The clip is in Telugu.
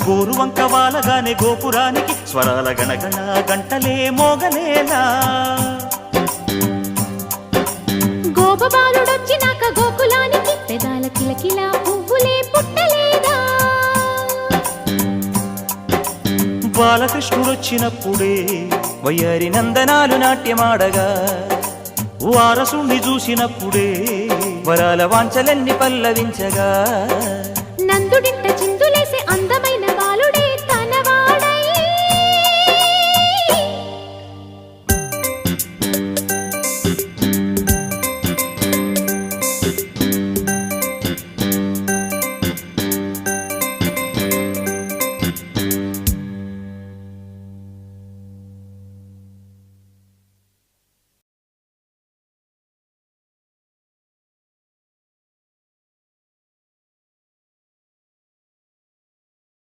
గోరు వంక వాలగానే గోపురానికి స్వరాల గణగణ గంటలే మోగనేలా గోపబాలుడొచ్చినాక గోకులానికి పెదాల కిలకిలా పువ్వులే పుట్టలేదా బాలకృష్ణుడొచ్చినప్పుడే వయ్యారి నందనాలు నాట్యమాడగా వారసుణ్ణి చూసినప్పుడే వరాల వాంఛలన్నీ పల్లవించగా నందుడి